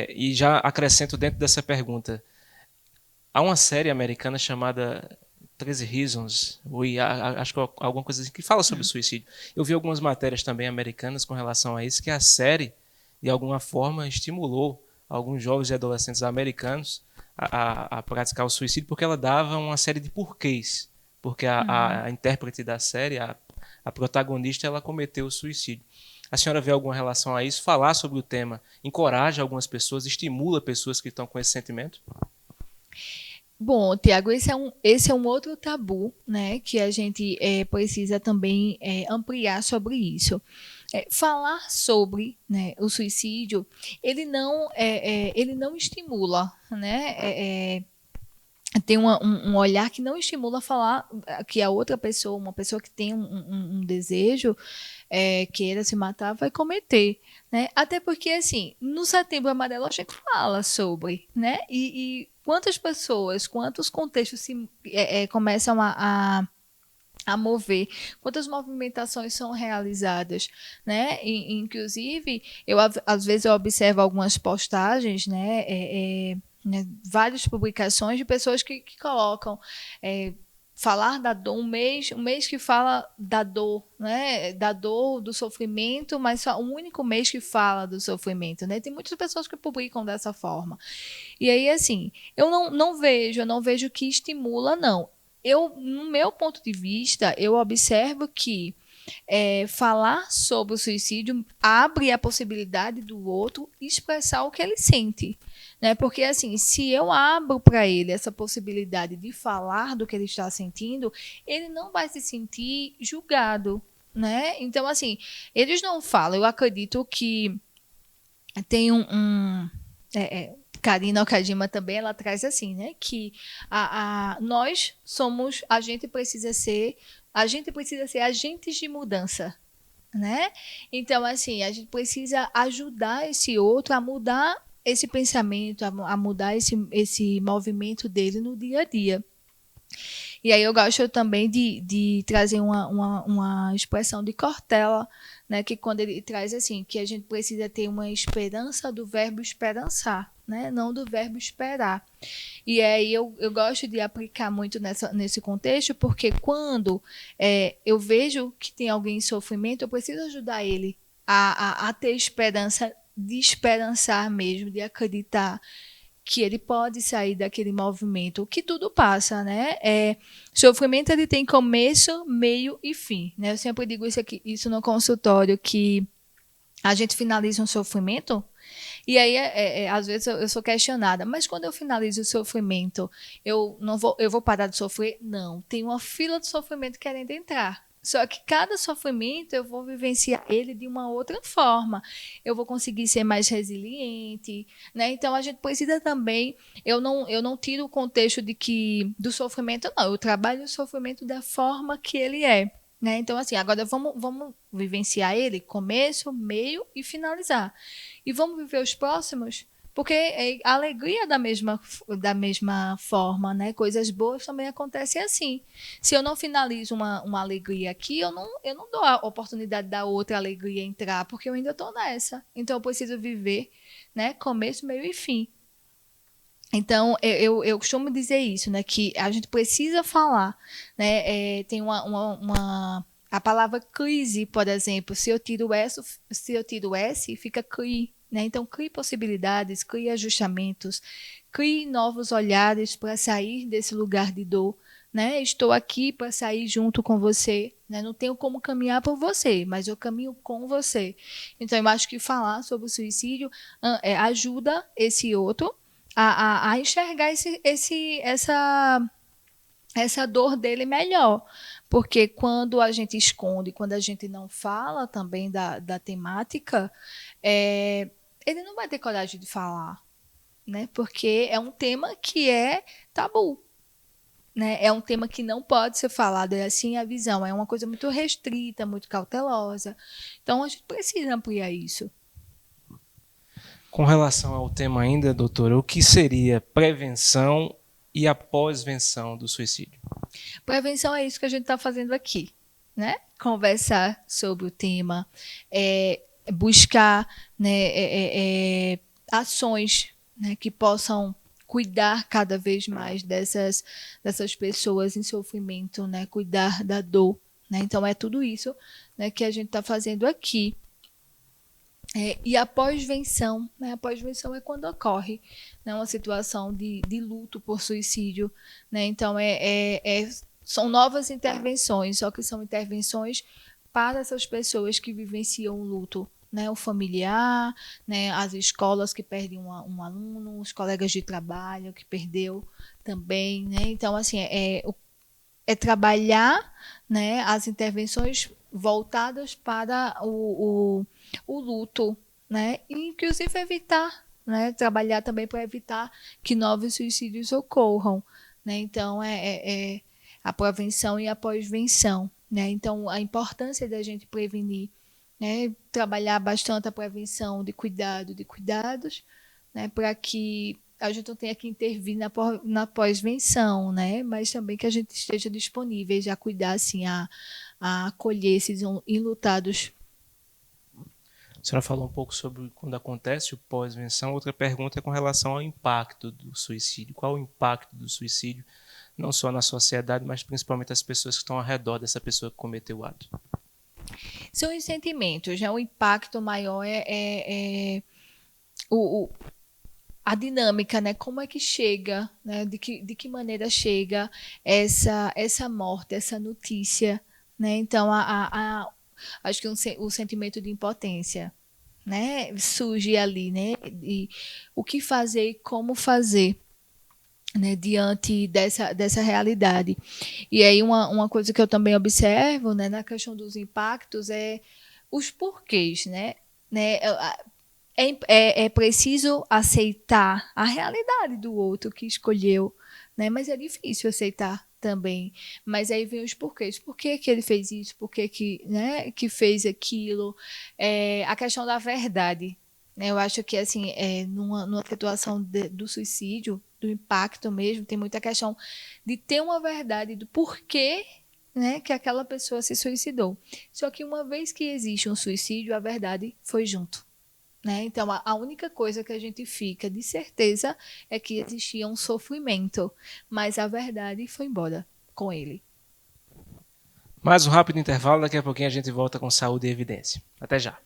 E já acrescento dentro dessa pergunta, há uma série americana chamada 13 Reasons, acho que alguma coisa assim, que fala sobre suicídio. Eu vi algumas matérias também americanas com relação a isso, que a série, de alguma forma, estimulou alguns jovens e adolescentes americanos a praticar o suicídio, porque ela dava uma série de porquês. Porque a intérprete da série, a protagonista, ela cometeu o suicídio. A senhora vê alguma relação a isso? Falar sobre o tema encoraja algumas pessoas, estimula pessoas que estão com esse sentimento? Bom, Tiago, esse é um outro tabu, né, que a gente precisa também ampliar sobre isso. Falar sobre, né, o suicídio, ele não estimula, né, tem um olhar que não estimula falar que a outra pessoa, uma pessoa que tem um desejo, queira se matar, vai cometer. Né? Até porque, assim, no Setembro Amarelo a gente fala sobre, né? E quantas pessoas, quantos contextos começam a mover, quantas movimentações são realizadas, né? Inclusive, às vezes eu observo algumas postagens, né? Várias publicações de pessoas que colocam falar da dor, um mês que fala da dor, né? Da dor, do sofrimento, mas só um único mês que fala do sofrimento, né? Tem muitas pessoas que publicam dessa forma. E aí, assim, eu não vejo que estimula, não. No meu ponto de vista, eu observo que falar sobre o suicídio abre a possibilidade do outro expressar o que ele sente, né? Porque assim, se eu abro para ele essa possibilidade de falar do que ele está sentindo, ele não vai se sentir julgado, né? Então assim, eles não falam. Eu acredito que tem Karina Okajima também, ela traz assim, né? Que a gente precisa ser agentes de mudança, né? Então, assim, a gente precisa ajudar esse outro a mudar esse pensamento, a mudar esse movimento dele no dia a dia. E aí eu gosto também de trazer uma expressão de Cortella, né, que quando ele traz assim, que a gente precisa ter uma esperança do verbo esperançar, né, não do verbo esperar. E aí eu gosto de aplicar muito nesse contexto, porque quando eu vejo que tem alguém em sofrimento, eu preciso ajudar ele a ter esperança, de esperançar mesmo, de acreditar que ele pode sair daquele movimento, que tudo passa, né? Sofrimento ele tem começo, meio e fim, né? Eu sempre digo isso no consultório, que a gente finaliza um sofrimento e aí às vezes eu sou questionada, mas quando eu finalizo o sofrimento, eu vou parar de sofrer? Não, tem uma fila de sofrimento querendo entrar. Só que cada sofrimento eu vou vivenciar ele de uma outra forma. Eu vou conseguir ser mais resiliente, né? Então a gente precisa também. Eu não tiro o contexto do sofrimento, não. Eu trabalho o sofrimento da forma que ele é. Né? Então, assim, agora vamos vivenciar ele, começo, meio e finalizar. E vamos viver os próximos, porque a alegria é da mesma forma, né? Coisas boas também acontecem assim. Se eu não finalizo uma alegria aqui, eu não dou a oportunidade da outra alegria entrar, porque eu ainda estou nessa. Então, eu preciso viver, né? Começo, meio e fim. Então, eu costumo dizer isso, né? Que a gente precisa falar, né? Tem a palavra crise, por exemplo, se eu tiro S, fica cri, né? Então, crie possibilidades, crie ajustamentos, crie novos olhares para sair desse lugar de dor, né? Estou aqui para sair junto com você, né? Não tenho como caminhar por você, mas eu caminho com você. Então, eu acho que falar sobre o suicídio ajuda esse outro a enxergar essa dor dele melhor. Porque quando a gente esconde, quando a gente não fala também da temática, ele não vai ter coragem de falar, né? Porque é um tema que é tabu. Né? É um tema que não pode ser falado, é assim a visão. É uma coisa muito restrita, muito cautelosa. Então, a gente precisa ampliar isso. Com relação ao tema ainda, doutora, o que seria prevenção e a pós-venção do suicídio? Prevenção é isso que a gente está fazendo aqui, né? Conversar sobre o tema, buscar, né, ações, né, que possam cuidar cada vez mais dessas pessoas em sofrimento, né? Cuidar da dor, né? Então é tudo isso, né, que a gente está fazendo aqui. E a pós-venção, né? A pós-venção é quando ocorre, né, uma situação de luto por suicídio, né? Então são novas intervenções, só que são intervenções para essas pessoas que vivenciam o luto, né? O familiar, né? As escolas que perdem um aluno, os colegas de trabalho que perdeu também, né? Então assim trabalhar, né, as intervenções voltadas para o luto, né? E inclusive evitar, né? Trabalhar também para evitar que novos suicídios ocorram, né? Então a prevenção e a pós-venção, né? Então a importância da gente prevenir, né? Trabalhar bastante a prevenção de cuidados, né? Para que a gente não tenha que intervir na pós-venção, né? Mas também que a gente esteja disponível a cuidar, assim, a acolher esses enlutados. A senhora falou um pouco sobre quando acontece o pós-venção. Outra pergunta é com relação ao impacto do suicídio. Qual o impacto do suicídio não só na sociedade, mas principalmente as pessoas que estão ao redor dessa pessoa que cometeu o ato? São os sentimentos, né? O impacto maior é a dinâmica, né? Como é que chega, né? De que maneira chega essa morte, essa notícia, né? Então, acho que o sentimento de impotência, né? Surge ali, né? E o que fazer e como fazer, né, diante dessa realidade. E aí uma coisa que eu também observo, né, na questão dos impactos é os porquês, né? É preciso aceitar a realidade do outro que escolheu, né? Mas é difícil aceitar também. Mas aí vem os porquês. Por que ele fez isso? Por que, né, que fez aquilo? A questão da verdade. Eu acho que, assim, numa situação do suicídio, do impacto mesmo, tem muita questão de ter uma verdade do porquê, né, que aquela pessoa se suicidou. Só que uma vez que existe um suicídio, a verdade foi junto, né? Então, a única coisa que a gente fica de certeza é que existia um sofrimento, mas a verdade foi embora com ele. Mais um rápido intervalo, daqui a pouquinho a gente volta com Saúde e Evidência. Até já.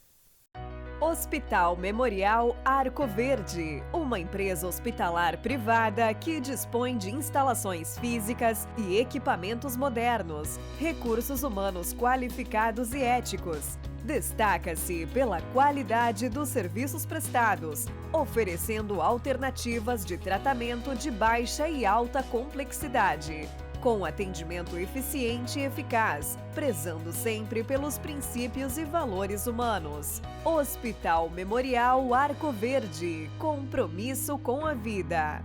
Hospital Memorial Arco Verde, uma empresa hospitalar privada que dispõe de instalações físicas e equipamentos modernos, recursos humanos qualificados e éticos. Destaca-se pela qualidade dos serviços prestados, oferecendo alternativas de tratamento de baixa e alta complexidade, com atendimento eficiente e eficaz, prezando sempre pelos princípios e valores humanos. Hospital Memorial Arco Verde, compromisso com a vida.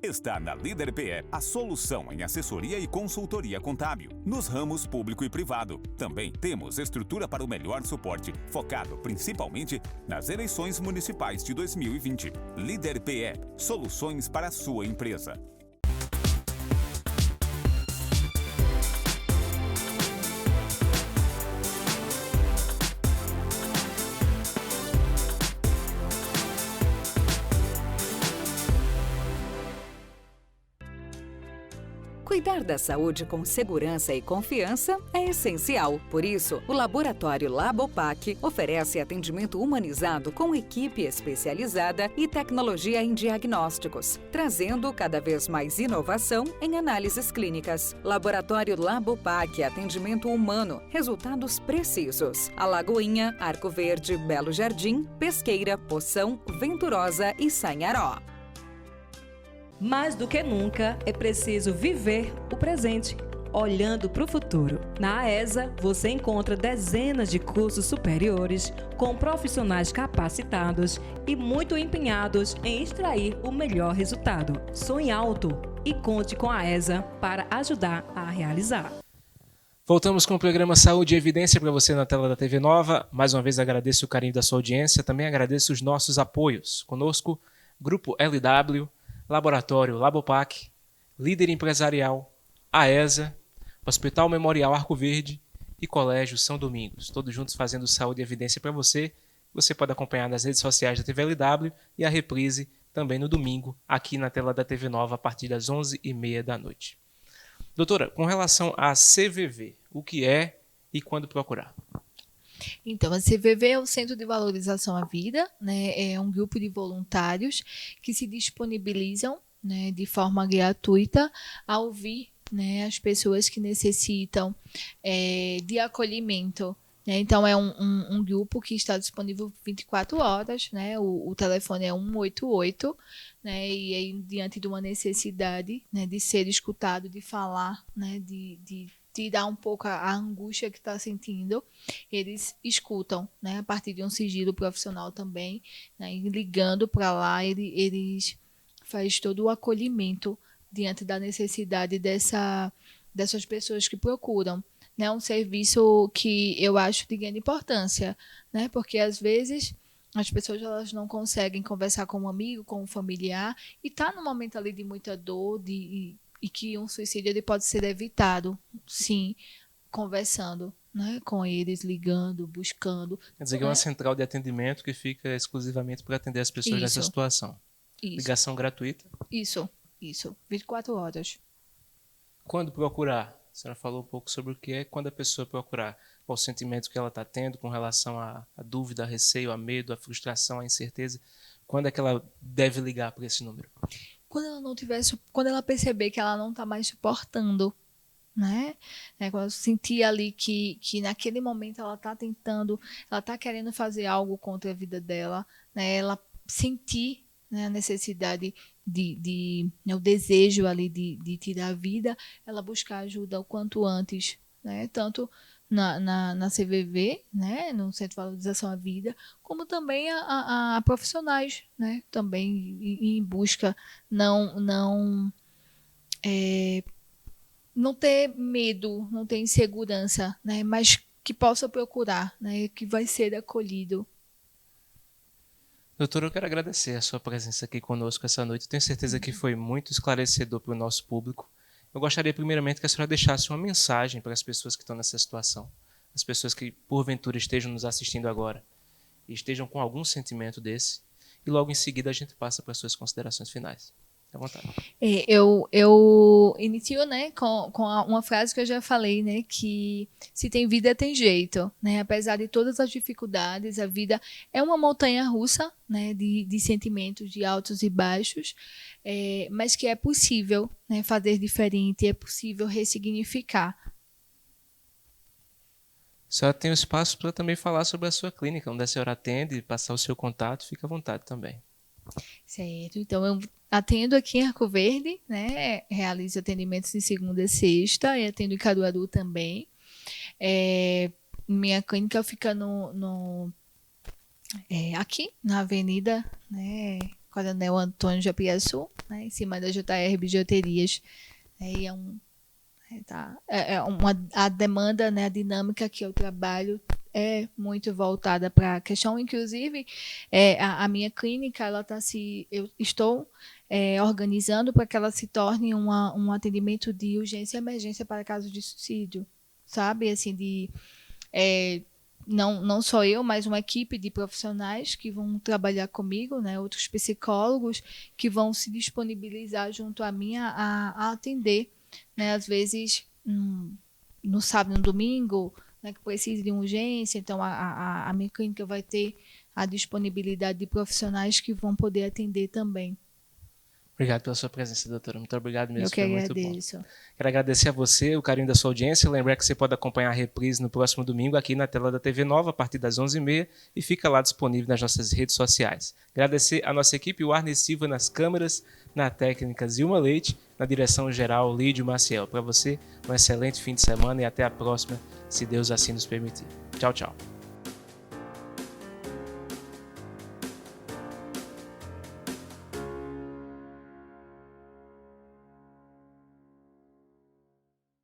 Está na Líder PE a solução em assessoria e consultoria contábil, nos ramos público e privado. Também temos estrutura para o melhor suporte, focado principalmente nas eleições municipais de 2020. Líder PE, soluções para a sua empresa. Cuidar da saúde com segurança e confiança é essencial. Por isso, o Laboratório Labopac oferece atendimento humanizado com equipe especializada e tecnologia em diagnósticos, trazendo cada vez mais inovação em análises clínicas. Laboratório Labopac, atendimento humano, resultados precisos. Alagoinha, Arco Verde, Belo Jardim, Pesqueira, Poção, Venturosa e Sanharó. Mais do que nunca, é preciso viver o presente, olhando para o futuro. Na AESA, você encontra dezenas de cursos superiores com profissionais capacitados e muito empenhados em extrair o melhor resultado. Sonhe alto e conte com a AESA para ajudar a realizar. Voltamos com o programa Saúde e Evidência para você na tela da TV Nova. Mais uma vez agradeço o carinho da sua audiência. Também agradeço os nossos apoios. Conosco, Grupo LW, Laboratório Labopac, Líder Empresarial, AESA, Hospital Memorial Arco Verde e Colégio São Domingos. Todos juntos fazendo Saúde e Evidência para você. Você pode acompanhar nas redes sociais da TV LW e a reprise também no domingo, aqui na tela da TV Nova, a partir das 11h30 da noite. Doutora, com relação à CVV, o que é e quando procurar? Então, a CVV é o Centro de Valorização à Vida, né? É um grupo de voluntários que se disponibilizam, né, de forma gratuita a ouvir, né, as pessoas que necessitam de acolhimento. Né? Então, é um grupo que está disponível 24 horas, né? O telefone é 188, né? E aí, diante de uma necessidade, né, de ser escutado, de falar, né, de tirar um pouco a angústia que está sentindo, eles escutam, né, a partir de um sigilo profissional também, né, e ligando para lá, eles fazem todo o acolhimento diante da necessidade dessas pessoas que procuram. Né, um serviço que eu acho de grande importância, né, porque às vezes as pessoas elas não conseguem conversar com um amigo, com um familiar, e está num momento ali de muita dor, e que um suicídio ele pode ser evitado, sim, conversando, né, com eles, ligando, buscando. Quer dizer que é uma central de atendimento que fica exclusivamente para atender as pessoas nessa situação. Isso. Ligação gratuita? Isso. Isso, 24 horas. Quando procurar? A senhora falou um pouco sobre o que é quando a pessoa procurar. Qual o sentimento que ela está tendo com relação à dúvida, a receio, a medo, a frustração, a incerteza. Quando é que ela deve ligar para esse número? Quando ela perceber que ela não está mais suportando, né? Quando eu sentir ali que naquele momento ela está tentando, ela está querendo fazer algo contra a vida dela, né? Ela sentir, né, a necessidade né, o desejo ali de tirar a vida, ela buscar ajuda o quanto antes, né? Tanto na CVV, né, no Centro de Valorização à Vida, como também a profissionais, né, também em busca não ter medo, não ter insegurança, né, mas que possa procurar, né, que vai ser acolhido. Doutora, eu quero agradecer a sua presença aqui conosco essa noite. Tenho certeza que foi muito esclarecedor para o nosso público. Eu gostaria primeiramente que a senhora deixasse uma mensagem para as pessoas que estão nessa situação, as pessoas que porventura estejam nos assistindo agora e estejam com algum sentimento desse, e logo em seguida a gente passa para as suas considerações finais. Fique à vontade. Eu inicio, né, com uma frase que eu já falei, né, que se tem vida, tem jeito, né, apesar de todas as dificuldades, a vida é uma montanha-russa, né, de sentimentos, de altos e baixos, mas que é possível, né, fazer diferente, é possível ressignificar. A senhora tem o espaço para também falar sobre a sua clínica, onde a senhora atende, passar o seu contato, fica à vontade também. Certo, então eu atendo aqui em Arco Verde, né? Realizo atendimentos de segunda a sexta e atendo em Caruaru também. Minha clínica fica aqui na Avenida, né, Coronel Antônio de Apiaçu, né, em cima da JR Bijuterias. E a demanda, né, a dinâmica que eu trabalho é muito voltada para a questão, inclusive a minha clínica, eu estou organizando para que ela se torne um atendimento de urgência e emergência para casos de suicídio, sabe? Assim, não só eu, mas uma equipe de profissionais que vão trabalhar comigo, né, outros psicólogos que vão se disponibilizar junto a mim a atender, né, às vezes no sábado, no domingo, né, que precisa de uma urgência. Então a minha clínica vai ter a disponibilidade de profissionais que vão poder atender também. Obrigado pela sua presença, doutora. Muito obrigado mesmo. Eu que agradeço. Muito bom. Quero agradecer a você, o carinho da sua audiência. Lembrar que você pode acompanhar a reprise no próximo domingo aqui na tela da TV Nova, a partir das 11h30, e fica lá disponível nas nossas redes sociais. Agradecer a nossa equipe, o Arne Silva nas câmeras, na técnica Zilma Leite, na direção geral Lídio Maciel. Para você, um excelente fim de semana e até a próxima, se Deus assim nos permitir. Tchau, tchau.